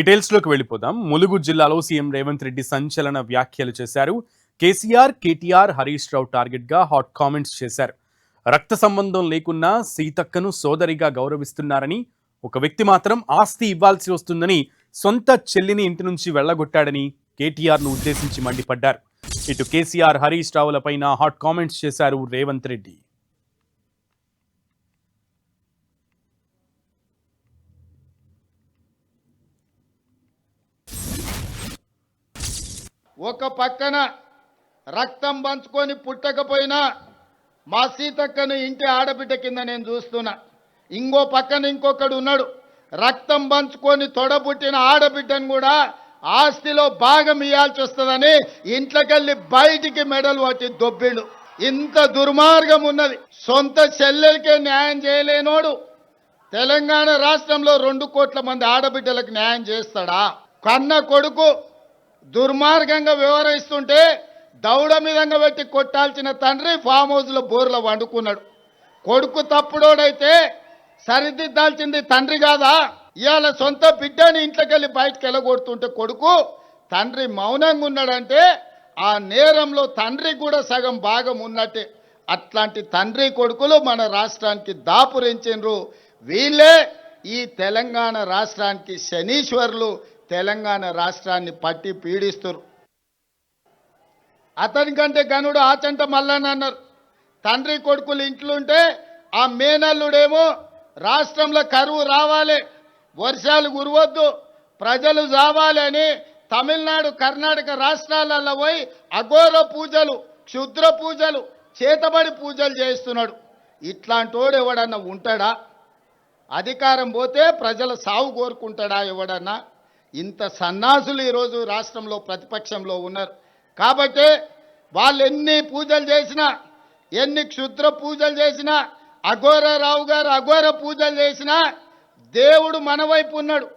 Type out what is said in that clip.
డీటెయిల్స్లోకి వెళ్ళిపోదాం. ములుగు జిల్లాలో సీఎం రేవంత్ రెడ్డి సంచలన వ్యాఖ్యలు చేశారు. కేసీఆర్, కేటీఆర్, హరీష్ రావు టార్గెట్గా హాట్ కామెంట్స్ చేశారు. రక్త సంబంధం లేకున్నా సీతక్కను సోదరిగా గౌరవిస్తున్నారని, ఒక వ్యక్తి మాత్రం ఆస్తి ఇవ్వాల్సి వస్తుందని సొంత చెల్లిని ఇంటి నుంచి వెళ్లగొట్టాడని కేటీఆర్ను ఉద్దేశించి మండిపడ్డారు. ఇటు కేసీఆర్, హరీష్ రావులపైన హాట్ కామెంట్స్ చేశారు రేవంత్ రెడ్డి. ఒక పక్కన రక్తం పంచుకొని పుట్టకపోయినా మా సీతక్కను ఇంటి ఆడబిడ్డ కింద నేను చూస్తున్నా. ఇంకో పక్కన ఇంకొకడు ఉన్నాడు, రక్తం పంచుకొని తొడబుట్టిన ఆడబిడ్డను కూడా ఆస్తిలో భాగం ఇవ్వాల్సి వస్తుందని ఇంట్లోకెళ్ళి బయటికి మెడలు పట్టి దొబ్బిండు. ఇంత దుర్మార్గం ఉన్నది. సొంత చెల్లెలకే న్యాయం చేయలేనోడు తెలంగాణ రాష్ట్రంలో 2 కోట్ల మంది ఆడబిడ్డలకు న్యాయం చేస్తాడా? కన్న కొడుకు దుర్మార్గంగా వ్యవహరిస్తుంటే దౌడ మీదంగా పెట్టి కొట్టాల్సిన తండ్రి ఫామ్ హౌస్లో బోర్లో వండుకున్నాడు. కొడుకు తప్పుడోడైతే సరిదిద్దాల్సింది తండ్రి కాదా? ఇవాళ సొంత బిడ్డని ఇంట్లోకి వెళ్ళి బయటకు వెళ్ళగొడుతుంటే కొడుకు తండ్రి మౌనంగా ఉన్నాడంటే ఆ నేరంలో తండ్రి కూడా సగం భాగం ఉన్నట్టే. అట్లాంటి తండ్రి కొడుకులు మన రాష్ట్రానికి దాపురించిండ్రు. వీళ్ళే ఈ తెలంగాణ రాష్ట్రానికి శనీశ్వరులు. తెలంగాణ రాష్ట్రాన్ని పట్టి పీడిస్తారు. అతనికంటే గనుడు ఆచంట మల్లన్న అన్నారు. తండ్రి కొడుకులు ఇంట్లుంటే ఆ మేనల్లుడేమో రాష్ట్రంలో కరువు రావాలి, వర్షాలు కురవద్దు, ప్రజలు చావాలి అని తమిళనాడు, కర్ణాటక రాష్ట్రాలలో పోయి అఘోర పూజలు, క్షుద్ర పూజలు, చేతబడి పూజలు చేస్తున్నాడు. ఇట్లాంటోడు ఎవడన్నా ఉంటాడా? అధికారం పోతే ప్రజల సాగు కోరుకుంటాడా ఎవడన్నా? ఇంత సన్నాసులు ఈరోజు రాష్ట్రంలో ప్రతిపక్షంలో ఉన్నారు. కాబట్టి వాళ్ళు ఎన్ని పూజలు చేసినా, ఎన్ని క్షుద్ర పూజలు చేసినా, అఘోర రావు గారు అఘోర పూజలు చేసినా దేవుడు మన వైపు ఉన్నాడు.